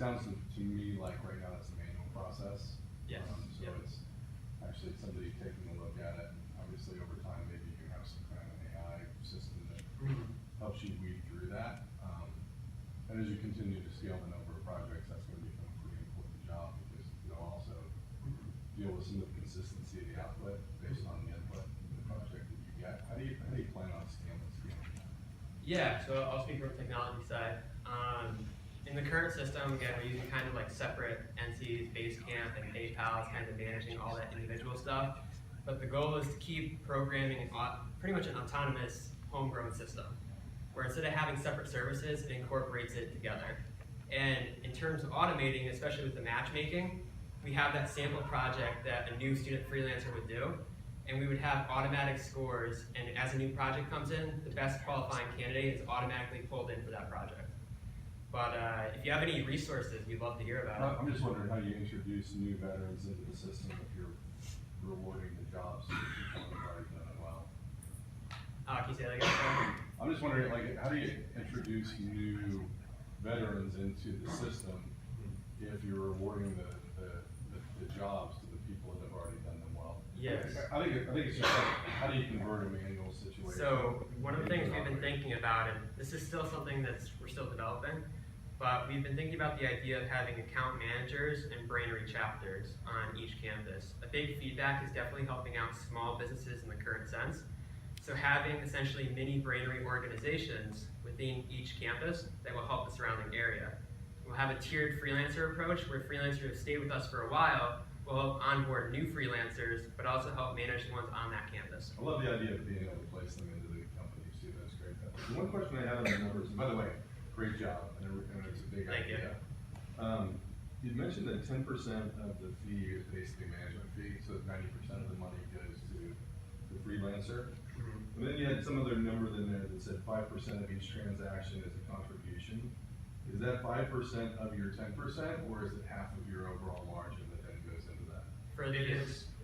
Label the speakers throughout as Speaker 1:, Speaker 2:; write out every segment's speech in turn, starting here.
Speaker 1: sounds to me like right now it's a manual process.
Speaker 2: Yes.
Speaker 1: So it's actually somebody taking a look at it. And obviously over time, maybe you can have some kind of an AI system that helps you weed through that. And as you continue to scale the number of projects, that's going to become a pretty important job because you'll also deal with some of the consistency of the output based on the input in the project that you get. How do you plan on scaling that?
Speaker 2: Yeah, so I'll speak from the technology side. In the current system, again, we're using kind of like separate entities, Basecamp and PayPal, kind of managing all that individual stuff. But the goal is to keep programming pretty much an autonomous homegrown system, where instead of having separate services, it incorporates it together. And in terms of automating, especially with the matchmaking, we have that sample project that a new student freelancer would do, and we would have automatic scores, and as a new project comes in, the best qualifying candidate is automatically pulled in for that project. But if you have any resources, we'd love to hear about it.
Speaker 1: I'm just wondering how you introduce new veterans into the system if you're rewarding the jobs that people have already done it well.
Speaker 2: Can you say that again?
Speaker 1: I'm just wondering, like, how do you introduce new veterans into the system if you're rewarding the jobs to the people that have already done them well?
Speaker 2: Yes.
Speaker 1: I think it's just like, how do you convert a manual situation?
Speaker 2: So one of the things we've been thinking about, and this is still something we're still developing, but we've been thinking about the idea of having account managers and Brainery chapters on each campus. A big feedback is definitely helping out small businesses in the current sense. So having essentially mini Brainery organizations within each campus that will help the surrounding area. We'll have a tiered freelancer approach where freelancers who stay with us for a while will help onboard new freelancers, but also help manage the ones on that campus.
Speaker 1: I love the idea of being able to place them into the companies too. That's great. The one question I had on the numbers, and by the way, great job, and it's a big idea. You mentioned that 10% of the fee is basically management fee, so 90% of the money goes to the freelancer. And then you had some other number in there that said 5% of each transaction is a contribution. Is that 5% of your 10%, or is it half of your overall margin that then goes into that?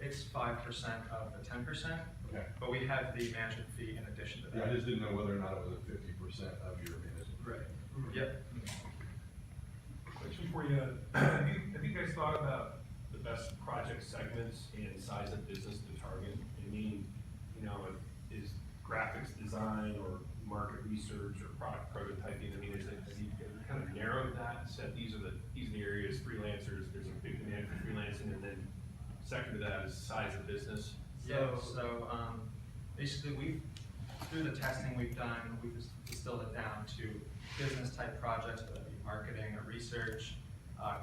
Speaker 3: It's 5% of the 10%.
Speaker 1: Okay.
Speaker 3: But we have the management fee in addition to that.
Speaker 1: Yeah, I just didn't know whether or not it was a 50% of your management fee.
Speaker 3: Right. Yep.
Speaker 4: Question for you. Have you guys thought about the best project segments and size of business to target? I mean, is graphics design or market research or product prototyping? I mean, have you kind of narrowed that and said these are the areas, freelancers, there's a big demand for freelancing, and then second to that is size of business?
Speaker 3: So basically through the testing we've done, we've distilled it down to business type projects, whether it be marketing or research,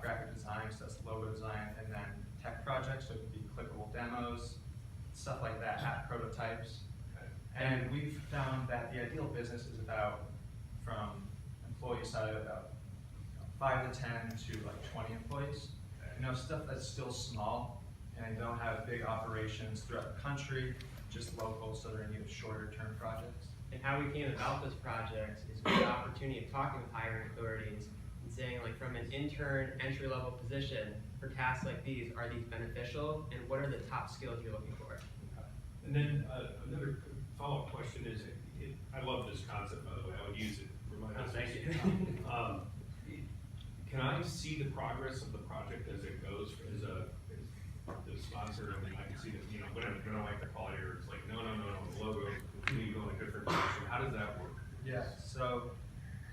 Speaker 3: graphic design, so that's logo design, and then tech projects, so it could be clickable demos, stuff like that, app prototypes. And we've found that the ideal business is about, from employee side, about 5 to 10 to like 20 employees. Stuff that's still small and don't have big operations throughout the country, just local, so they're in need of shorter term projects.
Speaker 2: And how we came about this project is with the opportunity of talking with hiring authorities and saying, like, from an intern entry-level position for tasks like these, are these beneficial, and what are the top skills you're looking for?
Speaker 4: And then another follow-up question is, I love this concept, by the way. I would use it for my business.
Speaker 2: Thank you.
Speaker 4: Can I see the progress of the project as it goes as the sponsor? I mean, I can see that, when I like the quality, or it's like, no, the logo, continue going a different direction. How does that work?
Speaker 3: Yeah, so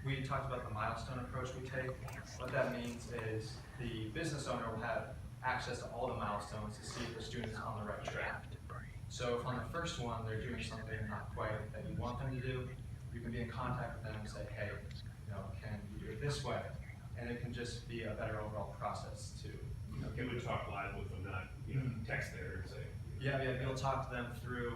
Speaker 3: we talked about the milestone approach we take. What that means is the business owner will have access to all the milestones to see if the student is on the right track. So if on the first one they're doing something not quite that you want them to do, you can be in contact with them and say, hey, can you do it this way? And it can just be a better overall process to.
Speaker 4: You would talk live with them, not text there and say.
Speaker 3: Yeah, you'll talk to them through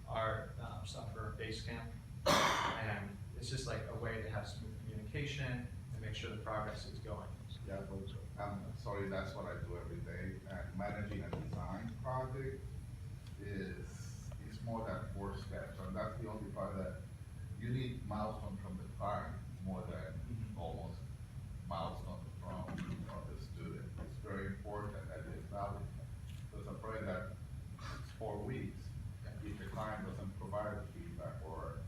Speaker 3: our software Basecamp, and it's just like a way to have smooth communication and make sure the progress is going.
Speaker 5: Yeah, but sorry, that's what I do every day. And managing a design project is more than 4 steps, and that's the only part that you need milestone from the client more than almost milestone from the student. It's very important that the acknowledgement. Because I'm afraid that it's 4 weeks, if the client doesn't provide the feedback, or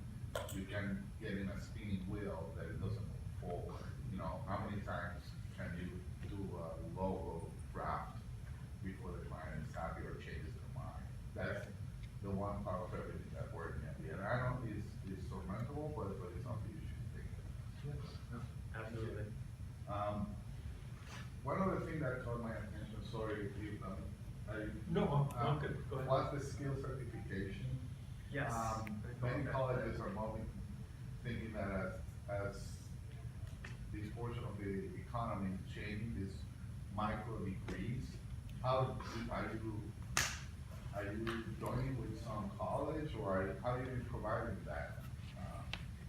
Speaker 5: you can get in a spinning wheel that it doesn't move forward. How many times can you One other thing that caught my attention, sorry if
Speaker 4: No, I'm good, go ahead.
Speaker 5: was the skill certification.
Speaker 2: Yes.
Speaker 5: Many colleges are moving, thinking that as this portion of the economy is changing, these micro degrees, how are you joining with some college, or how are you providing that?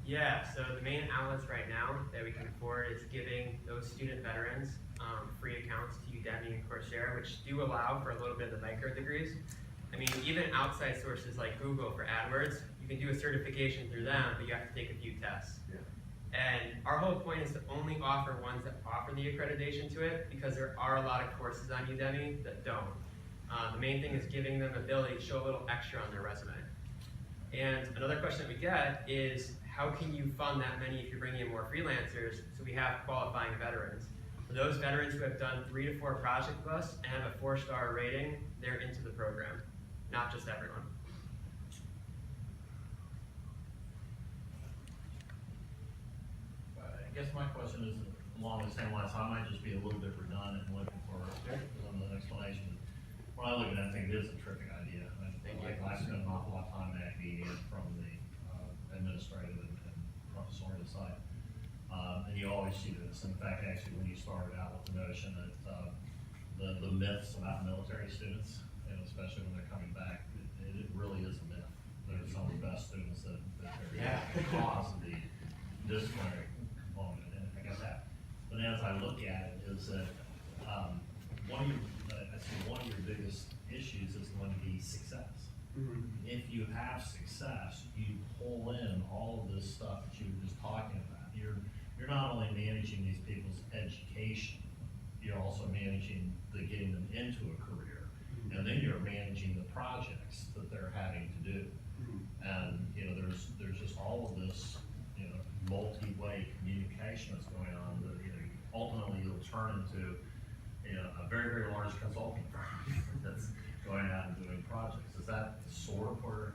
Speaker 2: Yeah, so the main outlets right now that we can afford is giving those student veterans free accounts to Udemy and Coursera, which do allow for a little bit of the micro degrees. I mean, even outside sources like Google for AdWords, you can do a certification through them, but you have to take a few tests.
Speaker 5: Yeah.
Speaker 2: And our whole point is to only offer ones that offer the accreditation to it, because there are a lot of courses on Udemy that don't. The main thing is giving them the ability to show a little extra on their resume. And another question that we get is, how can you fund that many if you're bringing in more freelancers? So we have qualifying veterans. For those veterans who have done 3 to 4 projects with us and have a 4-star rating, they're into the program, not just everyone.
Speaker 6: I guess my question is along the same lines. I might just be a little bit redundant and looking for an explanation. When I look at that, I think it is a terrific idea. I spend an awful lot of time at academia from the administrative and professorial side. And you always see this. In fact, actually, when you started out with the notion that the myths about military students, and especially when they're coming back, it really is a myth. They're some of the best students that because of the disciplinary component, and I get that. But as I look at it, is that one of your biggest issues is going to be success.
Speaker 2: Mm-hmm.
Speaker 6: If you have success, you pull in all of this stuff that you were just talking about. You're not only managing these people's education, you're also managing getting them into a career, and then you're managing the projects that they're having to do. And there's just all of this multi-way communication that's going on that ultimately you'll turn into a very, very large consulting firm that's going out and doing projects. Is that sort of where,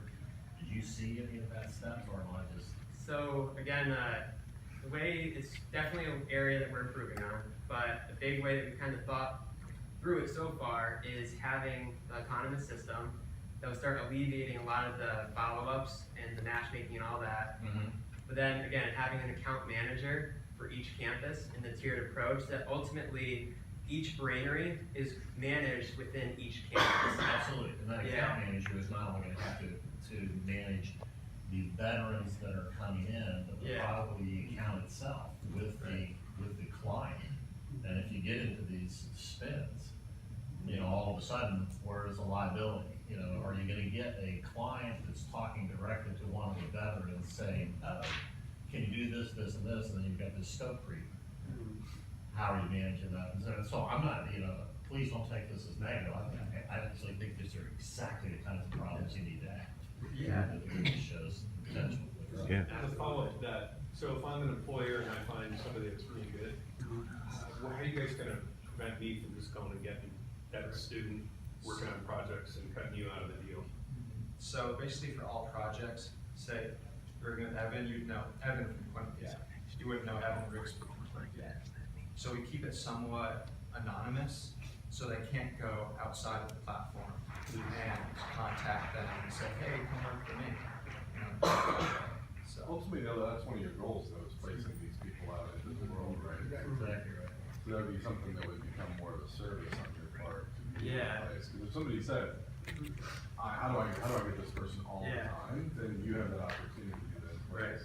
Speaker 6: did you see any of that stuff, or am I just?
Speaker 2: So again, the way, it's definitely an area that we're improving on, but a big way that we kind of thought through it so far is having the autonomous system that will start alleviating a lot of the follow-ups and the matchmaking and all that.
Speaker 6: Mm-hmm.
Speaker 2: But then again, having an account manager for each campus in the tiered approach that ultimately each Brainery is managed within each campus.
Speaker 6: Absolutely, and that account manager is not only gonna have to manage the veterans that are coming in, but probably the account itself with the client. And if you get into these spins, all of a sudden, where is the liability? Are you gonna get a client that's talking directly to one of the veterans saying, oh, can you do this, this, and this, and then you've got this scope creep? How are you managing that? And so I'm not, please don't take this as negative. I actually think these are exactly the kinds of problems you need to have.
Speaker 2: Yeah.
Speaker 6: That really shows potential.
Speaker 7: Yeah.
Speaker 4: As a follow-up to that, so if I'm an employer and I find somebody that's really good, how are you guys gonna prevent me from just going and getting that student working on projects and cutting you out of the deal?
Speaker 3: So basically for all projects, say, we're gonna Evan, you'd know Evan from Quincy. You wouldn't know Evan Riggs from Quincy. So we keep it somewhat anonymous, so they can't go outside of the platform and contact them and say, hey, come work for me. So
Speaker 1: Ultimately, though, that's one of your goals, though, is placing these people out into the world, right?
Speaker 6: Exactly right.
Speaker 1: So that would be something that would become more of a service on your part. Because if somebody said, how do I get this person all the time, then you have that opportunity to do that.
Speaker 2: Right.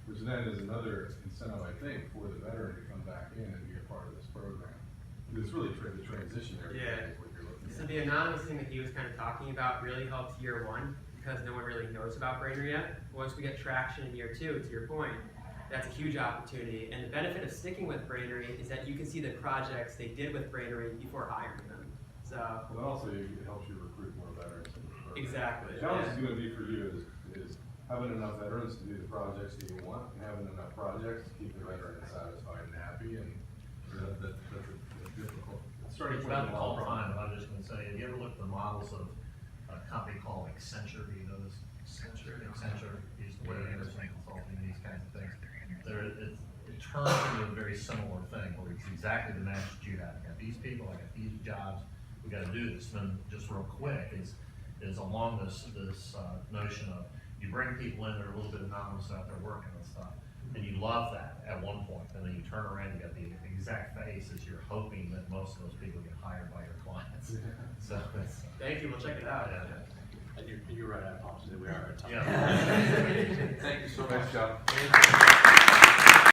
Speaker 1: Which then is another incentive, I think, for the veteran to come back in and be a part of this program. It's really the transitionary phase is what you're looking
Speaker 2: So
Speaker 1: at.
Speaker 2: the anonymous thing that he was kind of talking about really helps year 1 because no one really knows about Brainery yet. Once we get traction in year 2, to your point, that's a huge opportunity. And the benefit of sticking with Brainery is that you can see the projects they did with Brainery before hiring them. So.
Speaker 1: But also, it helps you recruit more veterans into the program.
Speaker 2: Exactly.
Speaker 1: The challenge is going to be for you is having enough veterans to do the projects that you want, and having enough projects to keep the veteran satisfied and happy, and that's a difficult.
Speaker 6: It's about the call time, but I'm just gonna say, have you ever looked at the models of a company called Accenture? Do you know this? Accenture used to work in Consulting and these kinds of things. turns into a very similar thing, where it's exactly the match that you have. I got these people, I got these jobs, we gotta do this. And then just real quick is along this notion of, you bring people in that are a little bit anonymous out there working and stuff, and you love that at one point, and then you turn around, you got the exact face as you're hoping that most of those people get hired by your clients. So it's,
Speaker 2: Thank you, we'll check it out.
Speaker 7: And you're right, I apologize, we are at time.
Speaker 6: yeah.
Speaker 1: Thank you so much, John.
Speaker 2: Thank you.